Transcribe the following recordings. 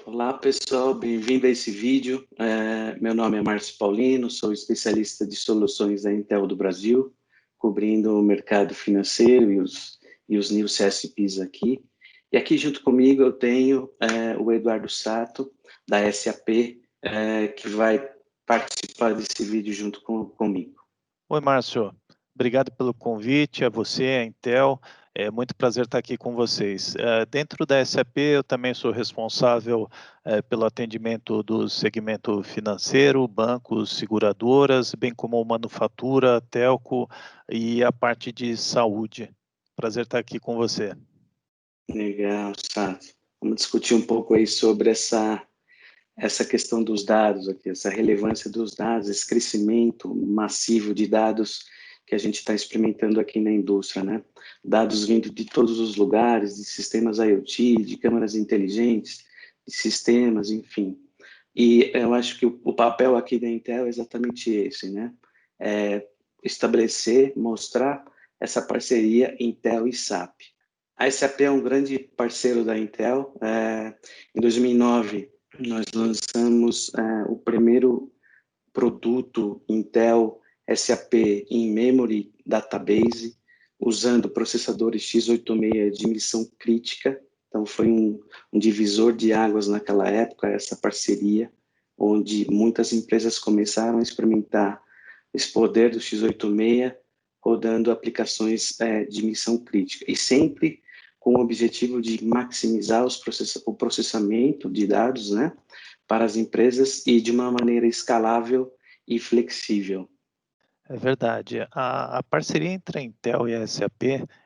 Olá, pessoal, bem-vindo a esse vídeo. Meu nome é Márcio Paulino, sou especialista de soluções da Intel do Brasil, cobrindo o mercado financeiro e os new CSPs aqui. E aqui junto comigo eu tenho o Eduardo Sato, da SAP, que vai participar desse vídeo junto comigo. Oi, Márcio. Obrigado pelo convite, a você, a Intel. É muito prazer estar aqui com vocês. Dentro da SAP, eu também sou responsável pelo atendimento do segmento financeiro, bancos, seguradoras, bem como manufatura, telco e a parte de saúde. Prazer estar aqui com você. Legal, Sato. Vamos discutir um pouco aí sobre essa questão dos dados aqui, essa relevância dos dados, esse crescimento massivo de dados que a gente está experimentando aqui na indústria, né? Dados vindo de todos os lugares, de sistemas IoT, de câmeras inteligentes, de sistemas, enfim. E eu acho que o papel aqui da Intel é exatamente esse, né? É estabelecer, mostrar essa parceria Intel e SAP. A SAP é um grande parceiro da Intel. Em 2009, nós lançamos o primeiro produto Intel SAP In-Memory Database, usando processadores x86 de missão crítica. Então, foi um divisor de águas naquela época, essa parceria, onde muitas empresas começaram a experimentar esse poder do x86, rodando aplicações de missão crítica. E sempre com o objetivo de maximizar o processamento de dados, né, para as empresas e de uma maneira escalável e flexível. É verdade. A parceria entre a Intel e a SAP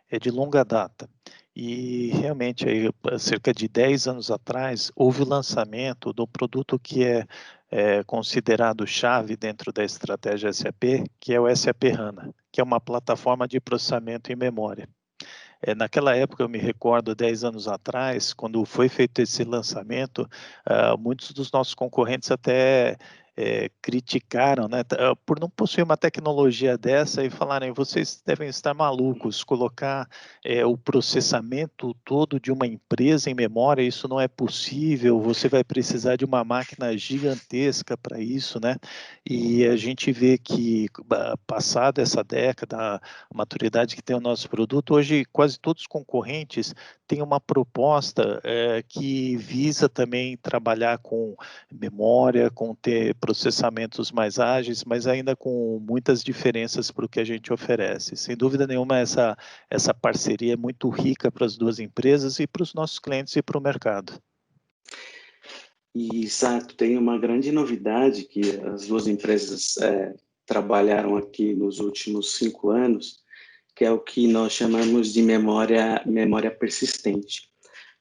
é de longa data. E realmente, aí, cerca de 10 anos atrás, houve o lançamento do produto que é considerado chave dentro da estratégia SAP, que é o SAP HANA, que é uma plataforma de processamento em memória. Naquela época, eu me recordo, 10 anos atrás, quando foi feito esse lançamento, muitos dos nossos concorrentes até criticaram, né, por não possuir uma tecnologia dessa e falarem, vocês devem estar malucos, colocar o processamento todo de uma empresa em memória, isso não é possível, você vai precisar de uma máquina gigantesca para isso, né? E a gente vê que, passada essa década, a maturidade que tem o nosso produto, hoje quase todos os concorrentes têm uma proposta que visa também trabalhar com memória, com ter processamentos mais ágeis, mas ainda com muitas diferenças para o que a gente oferece. Sem dúvida nenhuma, essa parceria é muito rica para as duas empresas e para os nossos clientes e para o mercado. E, exato, tem uma grande novidade que as duas empresas trabalharam aqui nos últimos 5 anos, que é o que nós chamamos de memória persistente.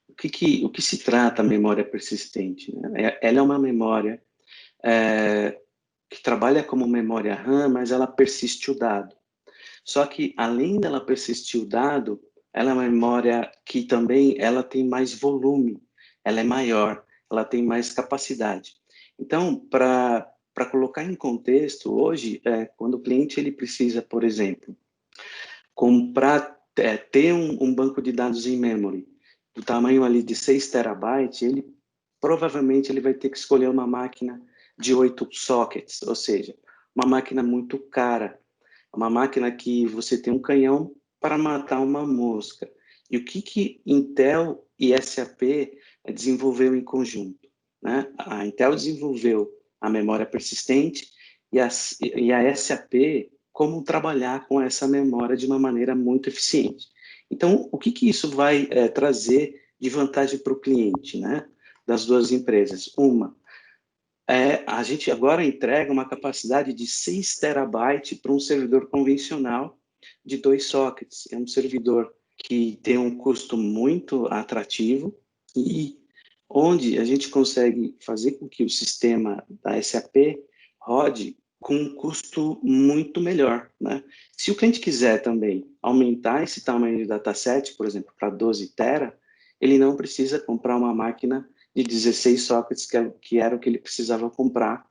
O que se trata a memória persistente, né? Ela é uma memória que trabalha como memória RAM, mas ela persiste o dado. Só que, além dela persistir o dado, ela é uma memória que também ela tem mais volume, ela é maior, ela tem mais capacidade. Então, para colocar em contexto, hoje, quando o cliente ele precisa, por exemplo, ter um banco de dados em memory do tamanho ali de 6 terabytes, provavelmente ele vai ter que escolher uma máquina de 8 sockets, ou seja, uma máquina muito cara, uma máquina que você tem um canhão para matar uma mosca. E o que Intel e SAP desenvolveu em conjunto, né? A Intel desenvolveu a memória persistente e a SAP como trabalhar com essa memória de uma maneira muito eficiente. Então, o que isso vai trazer de vantagem para o cliente, né? Das duas empresas? A gente agora entrega uma capacidade de 6 terabytes para um servidor convencional de 2 sockets. É um servidor que tem um custo muito atrativo e onde a gente consegue fazer com que o sistema da SAP rode com um custo muito melhor, né? Se o cliente quiser também aumentar esse tamanho de dataset, por exemplo, para 12 tera, ele não precisa comprar uma máquina de 16 sockets, que era o que ele precisava comprar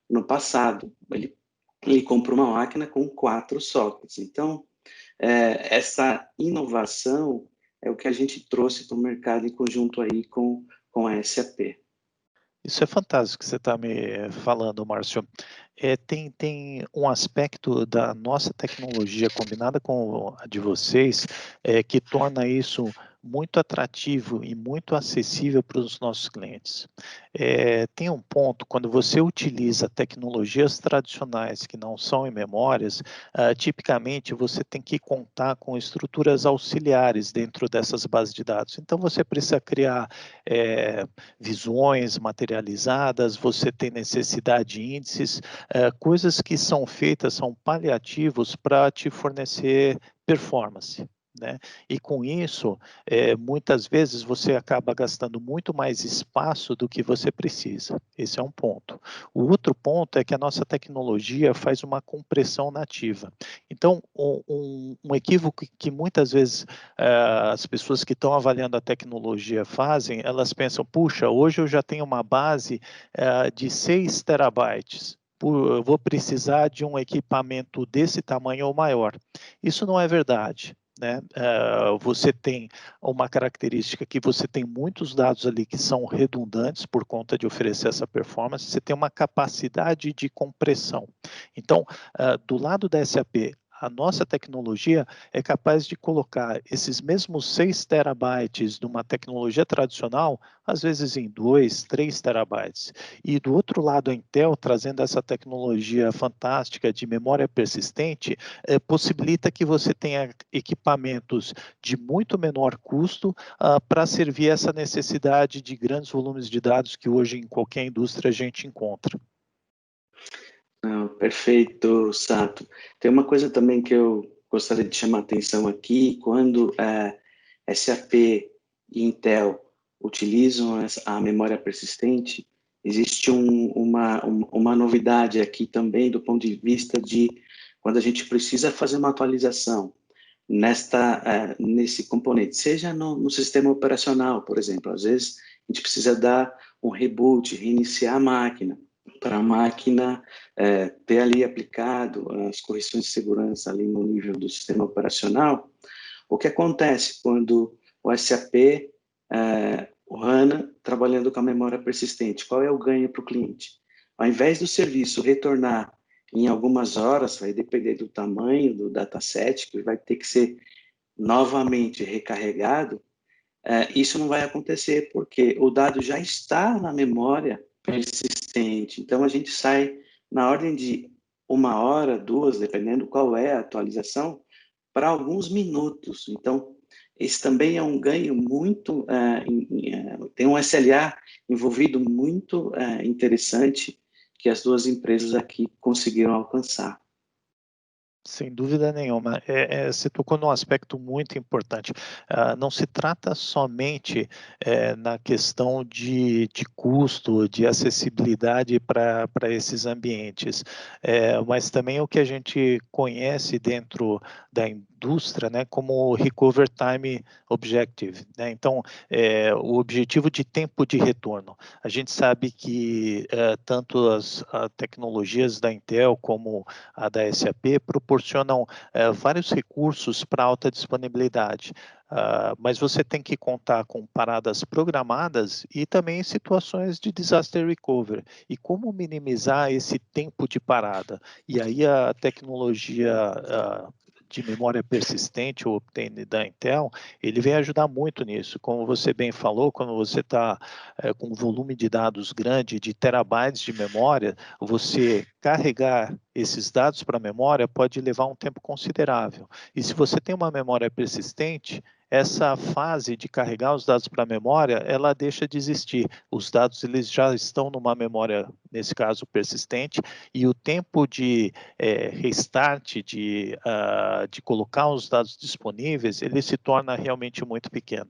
no passado. Ele comprou uma máquina com 4 sockets. Então, essa inovação é o que a gente trouxe para o mercado em conjunto aí com a SAP. Isso é fantástico que você está me falando, Márcio. Tem um aspecto da nossa tecnologia combinada com a de vocês, que torna isso muito atrativo e muito acessível para os nossos clientes. Tem um ponto, quando você utiliza tecnologias tradicionais que não são em memórias, tipicamente você tem que contar com estruturas auxiliares dentro dessas bases de dados. Então você precisa criar visões materializadas, você tem necessidade de índices, coisas que são feitas, são paliativos para te fornecer performance. Né? E com isso, muitas vezes você acaba gastando muito mais espaço do que você precisa. Esse é um ponto. O outro ponto é que a nossa tecnologia faz uma compressão nativa. Então, um equívoco que muitas vezes as pessoas que estão avaliando a tecnologia fazem, elas pensam, puxa, hoje eu já tenho uma base de 6 terabytes. Eu vou precisar de um equipamento desse tamanho ou maior. Isso não é verdade. Né? Você tem uma característica que você tem muitos dados ali que são redundantes por conta de oferecer essa performance, você tem uma capacidade de compressão. Então, do lado da SAP, a nossa tecnologia é capaz de colocar esses mesmos 6 terabytes de uma tecnologia tradicional, às vezes em 2, 3 terabytes. E do outro lado, a Intel, trazendo essa tecnologia fantástica de memória persistente, possibilita que você tenha equipamentos de muito menor custo para servir essa necessidade de grandes volumes de dados que hoje em qualquer indústria a gente encontra. Não, perfeito, Sato. Tem uma coisa também que eu gostaria de chamar a atenção aqui, quando SAP e Intel utilizam a memória persistente, existe uma novidade aqui também do ponto de vista de quando a gente precisa fazer uma atualização nesse componente, seja no sistema operacional, por exemplo. Às vezes a gente precisa dar um reboot, reiniciar a máquina, para a máquina ter ali aplicado as correções de segurança ali no nível do sistema operacional. O que acontece quando o SAP, o HANA, trabalhando com a memória persistente? Qual é o ganho para o cliente? Ao invés do serviço retornar em algumas horas, vai depender do tamanho do dataset, que vai ter que ser novamente recarregado, isso não vai acontecer, porque o dado já está na memória persistente. Então, a gente sai na ordem de 1 hora, 2, dependendo qual é a atualização, para alguns minutos. Então, esse também é um ganho muito, tem um SLA envolvido muito interessante que as duas empresas aqui conseguiram alcançar. Sem dúvida nenhuma. Você tocou num aspecto muito importante. Não se trata somente na questão de custo, de acessibilidade para esses ambientes, mas também o que a gente conhece dentro da indústria, né, como Recover Time Objective. Né? Então, o objetivo de tempo de retorno. A gente sabe que tanto as tecnologias da Intel como a da SAP proporcionam vários recursos para alta disponibilidade, mas você tem que contar com paradas programadas e também situações de disaster recovery. E como minimizar esse tempo de parada? E aí a tecnologia de memória persistente, o Optane da Intel, ele vem ajudar muito nisso. Como você bem falou, quando você está com um volume de dados grande, de terabytes de memória, você carregar esses dados para a memória pode levar um tempo considerável. E se você tem uma memória persistente, essa fase de carregar os dados para a memória, ela deixa de existir. Os dados eles já estão numa memória, nesse caso persistente, e o tempo de restart, de colocar os dados disponíveis, ele se torna realmente muito pequeno.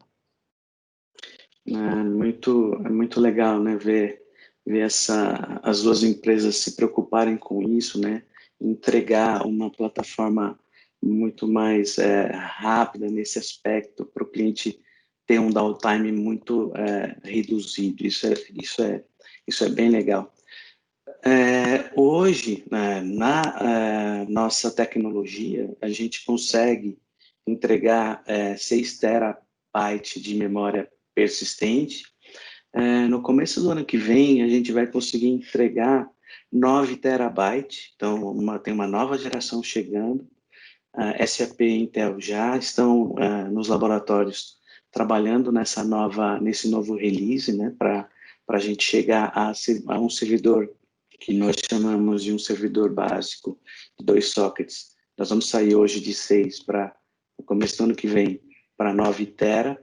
É muito legal, né, ver as duas empresas se preocuparem com isso, né, entregar uma plataforma muito mais rápida nesse aspecto para o cliente ter um downtime muito reduzido. Isso é bem legal. Hoje, na nossa tecnologia, a gente consegue entregar 6 terabytes de memória persistente, No começo do ano que vem, a gente vai conseguir entregar 9 terabytes, então tem uma nova geração chegando. SAP e Intel já estão nos laboratórios trabalhando nesse novo release, né, para a gente chegar a um servidor que nós chamamos de um servidor básico de 2 sockets. Nós vamos sair hoje de 6 para o começo do ano que vem para 9 tera,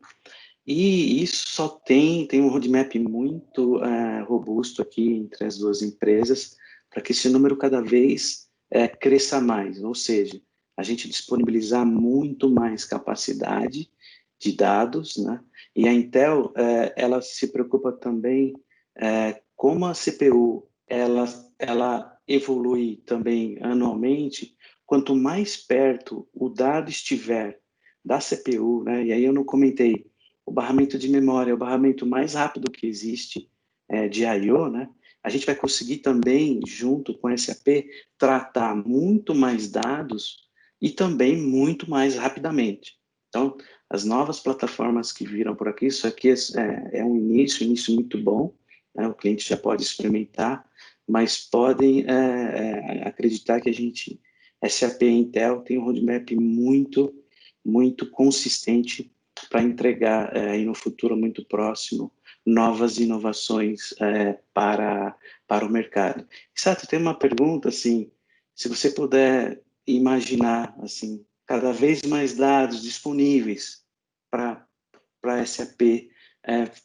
e isso só tem um roadmap muito robusto aqui entre as duas empresas para que esse número cada vez cresça mais, ou seja, a gente disponibilizar muito mais capacidade de dados, né? E a Intel, ela se preocupa também como a CPU, ela evolui também anualmente, quanto mais perto o dado estiver da CPU, né? E aí eu não comentei, o barramento de memória é o barramento mais rápido que existe de I/O, né? A gente vai conseguir também, junto com a SAP, tratar muito mais dados e também muito mais rapidamente. Então, as novas plataformas que viram por aqui, isso aqui é um início muito bom, né? O cliente já pode experimentar, mas podem acreditar que SAP e Intel, tem um roadmap muito consistente para entregar aí no futuro muito próximo novas inovações para o mercado. Sato, tem uma pergunta assim, se você puder imaginar assim, cada vez mais dados disponíveis para a SAP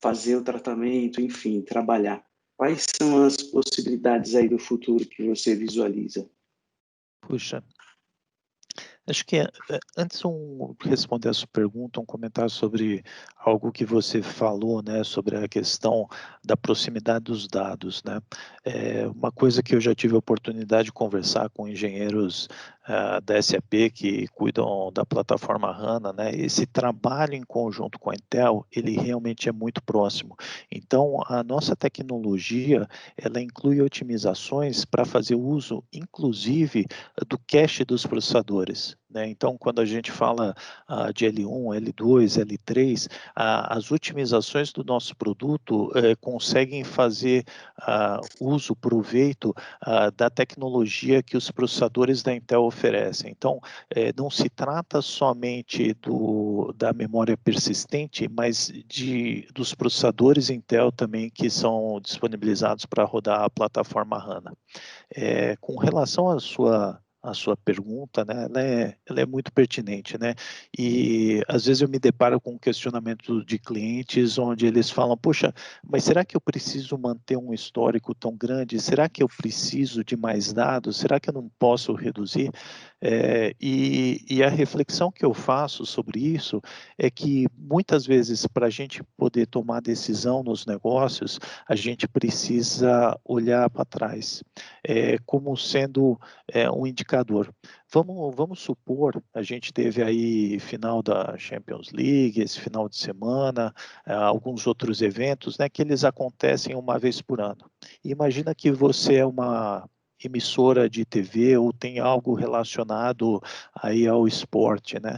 fazer o tratamento, enfim, trabalhar. Quais são as possibilidades aí do futuro que você visualiza? Puxa, acho que antes de responder a sua pergunta, um comentário sobre algo que você falou, né, sobre a questão da proximidade dos dados, né? Uma coisa que eu já tive a oportunidade de conversar com engenheiros da SAP que cuidam da plataforma HANA, né? Esse trabalho em conjunto com a Intel, ele realmente é muito próximo. Então, a nossa tecnologia, ela inclui otimizações para fazer uso, inclusive, do cache dos processadores, né? Então, quando a gente fala de L1, L2, L3, as otimizações do nosso produto conseguem fazer uso, proveito da tecnologia que os processadores da Intel oferecem. Então, não se trata somente da memória persistente, mas dos processadores Intel também que são disponibilizados para rodar a plataforma HANA. Com relação à sua pergunta, né, ela é muito pertinente, né? E às vezes eu me deparo com questionamento de clientes onde eles falam, poxa, mas será que eu preciso manter um histórico tão grande? Será que eu preciso de mais dados? Será que eu não posso reduzir? E a reflexão que eu faço sobre isso é que muitas vezes para a gente poder tomar decisão nos negócios, a gente precisa olhar para trás como sendo um indicador. Vamos supor, a gente teve aí final da Champions League, esse final de semana, alguns outros eventos, né, que eles acontecem uma vez por ano. Imagina que você é uma emissora de TV ou tem algo relacionado aí ao esporte, né?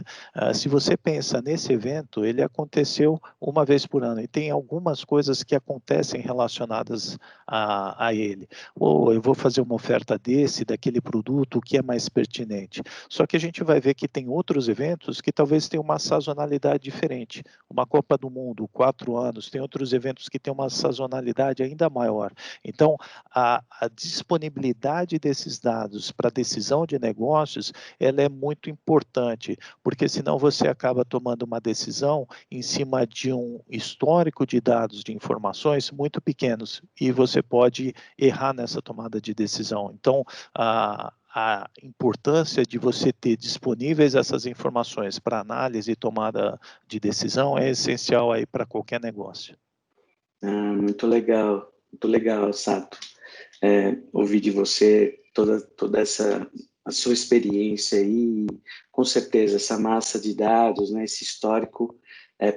Se você pensa nesse evento, ele aconteceu uma vez por ano e tem algumas coisas que acontecem relacionadas a ele. Ou eu vou fazer uma oferta daquele produto, o que é mais pertinente. Só que a gente vai ver que tem outros eventos que talvez tenham uma sazonalidade diferente. Uma Copa do Mundo, 4 anos, tem outros eventos que têm uma sazonalidade ainda maior. Então, a disponibilidade desses dados para decisão de negócios, ela é muito importante, porque senão você acaba tomando uma decisão em cima de um histórico de dados, de informações muito pequenos, e você pode errar nessa tomada de decisão. Então, a importância de você ter disponíveis essas informações para análise e tomada de decisão é essencial aí para qualquer negócio. Muito legal, Sato. Ouvir de você toda essa a sua experiência aí, com certeza essa massa de dados, né, esse histórico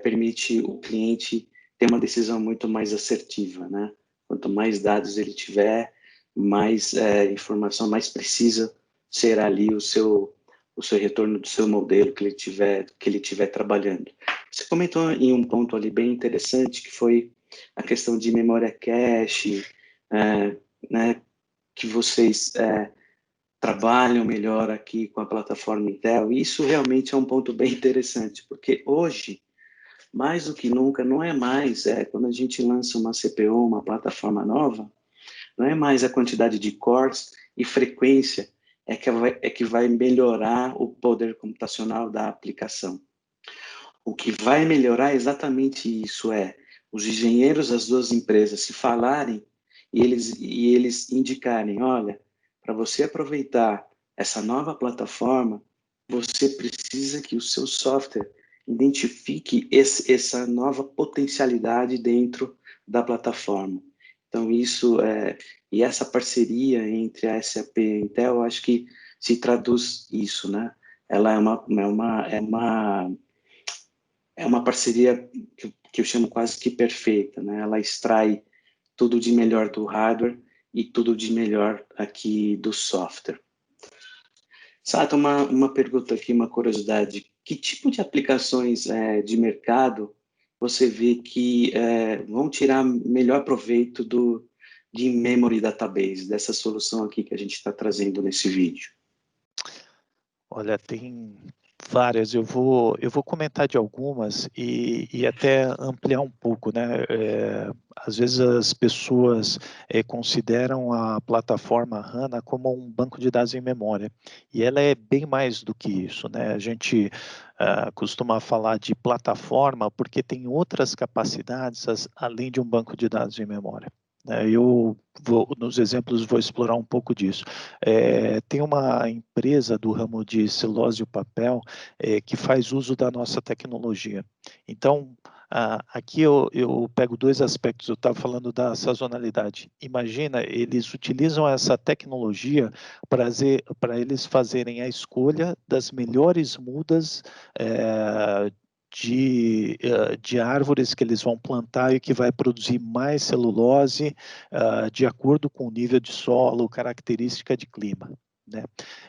permite o cliente ter uma decisão muito mais assertiva, né? Quanto mais dados ele tiver, mais informação, mais precisa será ali o seu retorno do seu modelo que ele tiver trabalhando. Você comentou em um ponto ali bem interessante que foi a questão de memória cache, né, que vocês trabalham melhor aqui com a plataforma Intel. Isso realmente é um ponto bem interessante, porque hoje, mais do que nunca, não é mais, quando a gente lança uma CPU, uma plataforma nova, não é mais a quantidade de cores e frequência que vai melhorar o poder computacional da aplicação. O que vai melhorar é exatamente isso, os engenheiros das duas empresas se falarem e eles indicarem, olha, para você aproveitar essa nova plataforma, você precisa que o seu software identifique essa nova potencialidade dentro da plataforma. Então, e essa parceria entre a SAP e a Intel, eu acho que se traduz isso, né? Ela é uma parceria que eu chamo quase que perfeita, né? Ela extrai tudo de melhor do hardware e tudo de melhor aqui do software. Sato, uma pergunta aqui, uma curiosidade. Que tipo de aplicações de mercado você vê que vão tirar melhor proveito de in-memory database, dessa solução aqui que a gente está trazendo nesse vídeo? Olha, tem várias. Eu vou comentar de algumas e até ampliar um pouco, né? Às vezes as pessoas consideram a plataforma HANA como um banco de dados em memória, e ela é bem mais do que isso, né? A gente costuma falar de plataforma porque tem outras capacidades além de um banco de dados em memória. Nos exemplos, vou explorar um pouco disso. Tem uma empresa do ramo de celulose e papel que faz uso da nossa tecnologia. Então, aqui eu pego dois aspectos. Eu estava falando da sazonalidade. Imagina, eles utilizam essa tecnologia para eles fazerem a escolha das melhores mudas de árvores que eles vão plantar e que vai produzir mais celulose de acordo com o nível de solo, característica de clima, né?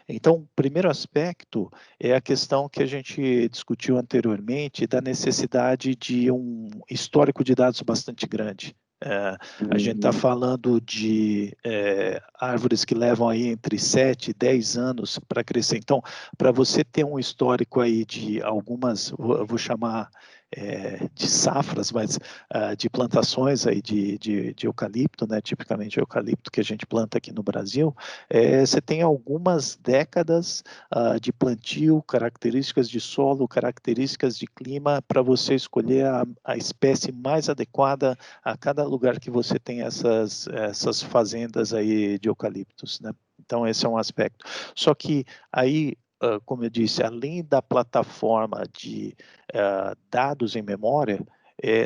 Então, o primeiro aspecto é a questão que a gente discutiu anteriormente da necessidade de um histórico de dados bastante grande. A gente está falando de árvores que levam aí entre 7 e 10 anos para crescer. Então, para você ter um histórico aí de algumas, vou chamar de safras, mas de plantações aí de eucalipto, né? Tipicamente eucalipto que a gente planta aqui no Brasil, você tem algumas décadas de plantio, características de solo, características de clima para você escolher a espécie mais adequada a cada lugar que você tem essas fazendas aí de eucaliptos, né? Então, esse é um aspecto. Só que aí, como eu disse, além da plataforma de dados em memória,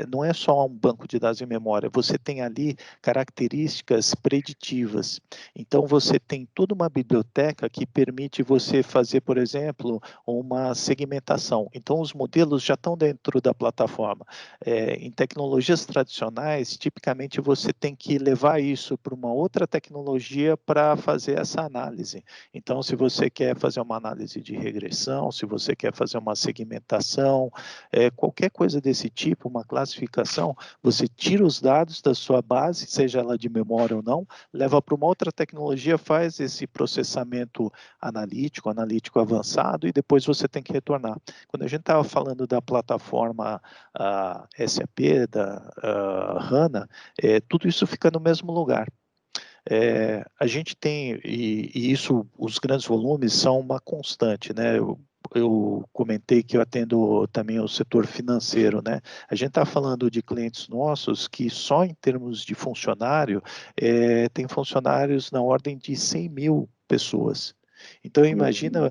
não é só um banco de dados em memória, você tem ali características preditivas. Então, você tem toda uma biblioteca que permite você fazer, por exemplo, uma segmentação. Então, os modelos já estão dentro da plataforma. Em tecnologias tradicionais, tipicamente você tem que levar isso para uma outra tecnologia para fazer essa análise. Então, se você quer fazer uma análise de regressão, se você quer fazer uma segmentação, qualquer coisa desse tipo, uma classificação, você tira os dados da sua base, seja ela de memória ou não, leva para uma outra tecnologia, faz esse processamento analítico avançado e depois você tem que retornar. Quando a gente estava falando da plataforma SAP, da HANA, tudo isso fica no mesmo lugar. A gente tem, e isso, os grandes volumes são uma constante, né? Eu comentei que eu atendo também o setor financeiro, né? A gente está falando de clientes nossos que só em termos de funcionário, tem funcionários na ordem de 100 mil pessoas. Então, imagina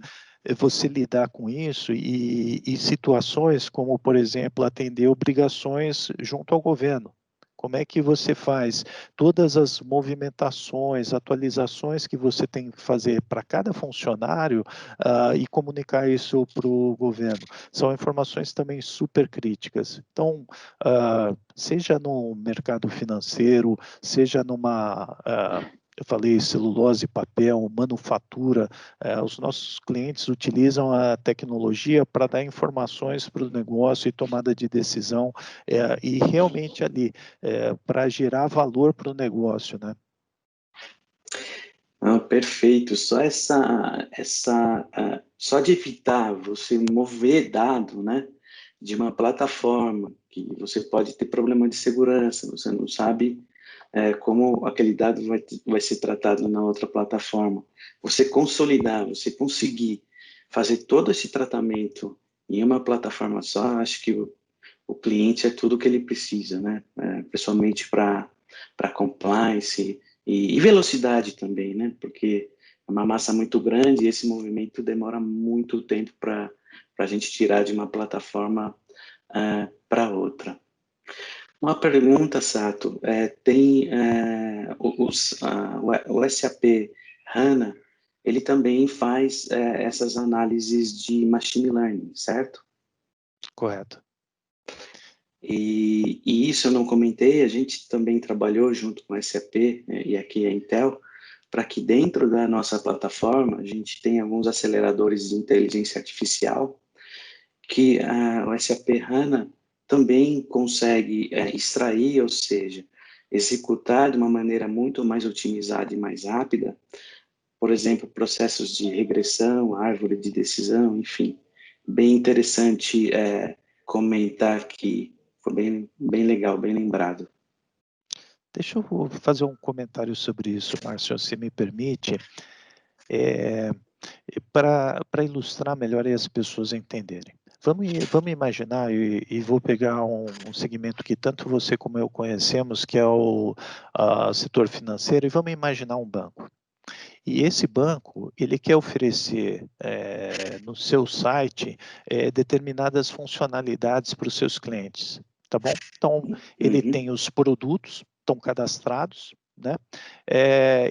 você lidar com isso e situações como, por exemplo, atender obrigações junto ao governo. Como é que você faz todas as movimentações, atualizações que você tem que fazer para cada funcionário e comunicar isso para o governo? São informações também super críticas. Então, seja no mercado financeiro, seja numa eu falei celulose, papel, manufatura, os nossos clientes utilizam a tecnologia para dar informações para o negócio e tomada de decisão, e realmente ali, para gerar valor para o negócio, né? Ah, perfeito. Só de evitar você mover dado, né, de uma plataforma que você pode ter problema de segurança, você não sabe como aquele dado vai ser tratado na outra plataforma. Você consolidar, você conseguir fazer todo esse tratamento em uma plataforma só, acho que o cliente é tudo que ele precisa, né? Pessoalmente para compliance e velocidade também, né? Porque é uma massa muito grande e esse movimento demora muito tempo para a gente tirar de uma plataforma para outra. Uma pergunta, Sato, o SAP HANA, ele também faz essas análises de machine learning, certo? Correto. E isso eu não comentei, a gente também trabalhou junto com a SAP, e aqui a Intel, para que dentro da nossa plataforma a gente tenha alguns aceleradores de inteligência artificial que o SAP HANA também consegue extrair, ou seja, executar de uma maneira muito mais otimizada e mais rápida, por exemplo, processos de regressão, árvore de decisão, enfim. Bem interessante comentar que foi bem legal, bem lembrado. Deixa eu fazer um comentário sobre isso, Márcio, se me permite, para ilustrar melhor e as pessoas entenderem. Vamos imaginar, e vou pegar um segmento que tanto você como eu conhecemos, que é o setor financeiro, e vamos imaginar um banco. E esse banco, ele quer oferecer no seu site determinadas funcionalidades para os seus clientes, tá bom? Então, ele tem os produtos, estão cadastrados, né?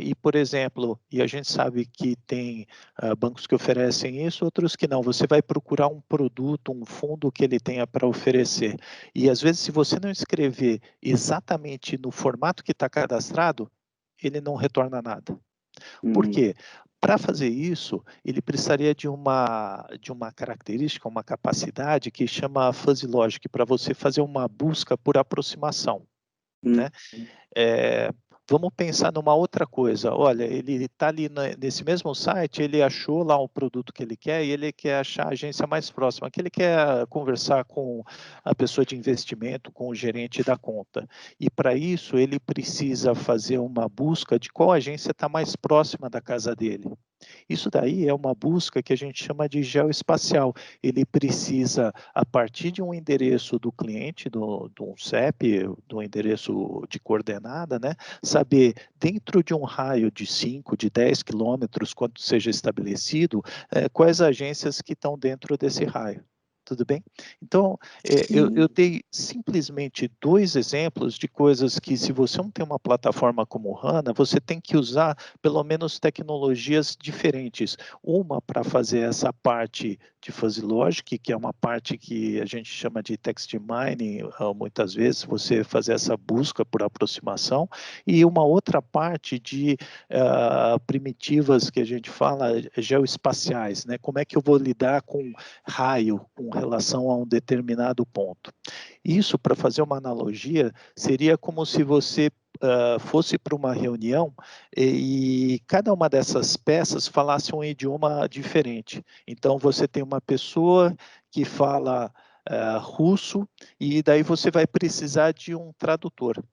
E, por exemplo, e a gente sabe que tem bancos que oferecem isso, outros que não. Você vai procurar um produto, um fundo que ele tenha para oferecer. E, às vezes, se você não escrever exatamente no formato que está cadastrado, ele não retorna nada. Por quê? Para fazer isso, ele precisaria de uma característica, uma capacidade que chama fuzzy logic, para você fazer uma busca por aproximação, né? Vamos pensar numa outra coisa. Olha, ele está ali nesse mesmo site, ele achou lá o produto que ele quer e ele quer achar a agência mais próxima, que ele quer conversar com a pessoa de investimento, com o gerente da conta. E para isso, ele precisa fazer uma busca de qual agência está mais próxima da casa dele. Isso daí é uma busca que a gente chama de geoespacial. Ele precisa, a partir de um endereço do cliente, do CEP, do endereço de coordenada, né, saber dentro de um raio de 5, de 10 quilômetros, quando seja estabelecido, quais agências que estão dentro desse raio. Tudo bem? Então, eu dei simplesmente 2 exemplos de coisas que, se você não tem uma plataforma como o HANA, você tem que usar pelo menos tecnologias diferentes. Uma para fazer essa parte de fuzzy logic, que é uma parte que a gente chama de text mining, muitas vezes, você fazer essa busca por aproximação, e uma outra parte de primitivas que a gente fala geoespaciais, né? Como é que eu vou lidar com raio com relação a um determinado ponto. Isso, para fazer uma analogia, seria como se você fosse para uma reunião e cada uma dessas peças falasse um idioma diferente. Então, você tem uma pessoa que fala russo e daí você vai precisar de um tradutor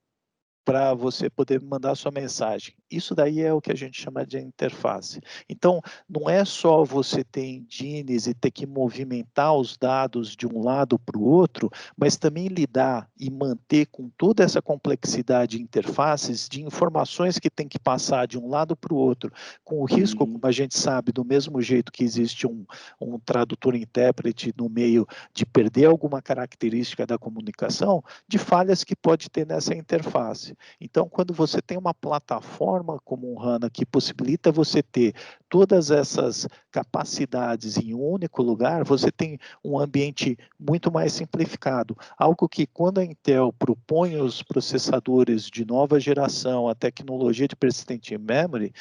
para você poder mandar sua mensagem. Isso daí é o que a gente chama de interface. Então, não é só você ter engines e ter que movimentar os dados de um lado para o outro, mas também lidar e manter com toda essa complexidade de interfaces, de informações que tem que passar de um lado para o outro, com o risco, como a gente sabe, do mesmo jeito que existe um tradutor-intérprete no meio de perder alguma característica da comunicação, de falhas que pode ter nessa interface. Então, quando você tem uma plataforma como o HANA que possibilita você ter todas essas capacidades em um único lugar, você tem um ambiente muito mais simplificado. Algo que, quando a Intel propõe os processadores de nova geração, a tecnologia de Persistent Memory,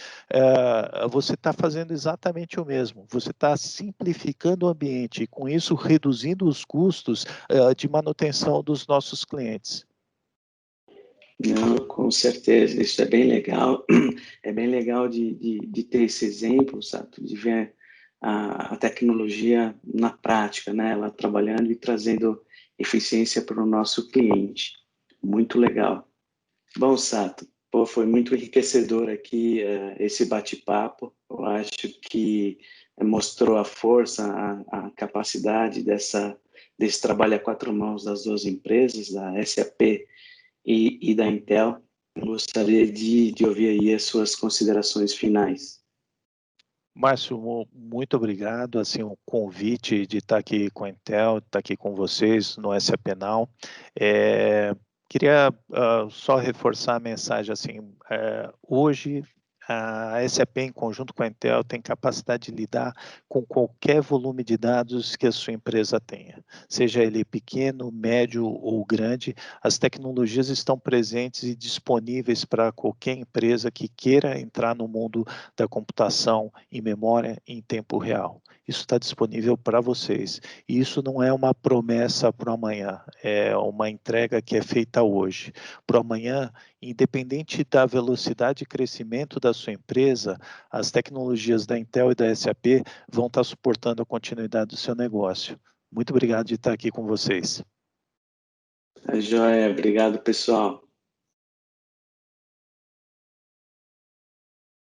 você está fazendo exatamente o mesmo. Você está simplificando o ambiente e, com isso, reduzindo os custos de manutenção dos nossos clientes. Não, com certeza, isso é bem legal. É bem legal de ter esse exemplo, sabe? De ver a tecnologia na prática, né? Ela trabalhando e trazendo eficiência para o nosso cliente. Muito legal. Bom, Sato, pô, foi muito enriquecedor aqui esse bate-papo. Eu acho que mostrou a força, a capacidade desse trabalho a quatro mãos das duas empresas, da SAP e da Intel. Gostaria de ouvir aí as suas considerações finais. Márcio, muito obrigado, assim, o convite de estar aqui com a Intel, estar aqui com vocês no SAP Now. Queria só reforçar a mensagem, assim, hoje a SAP, em conjunto com a Intel, tem capacidade de lidar com qualquer volume de dados que a sua empresa tenha, seja ele pequeno, médio ou grande. As tecnologias estão presentes e disponíveis para qualquer empresa que queira entrar no mundo da computação em memória em tempo real. Isso está disponível para vocês. E isso não é uma promessa para amanhã, é uma entrega que é feita hoje. Para amanhã, independente da velocidade de crescimento da sua empresa, as tecnologias da Intel e da SAP vão estar suportando a continuidade do seu negócio. Muito obrigado de estar aqui com vocês. Joia, obrigado, pessoal.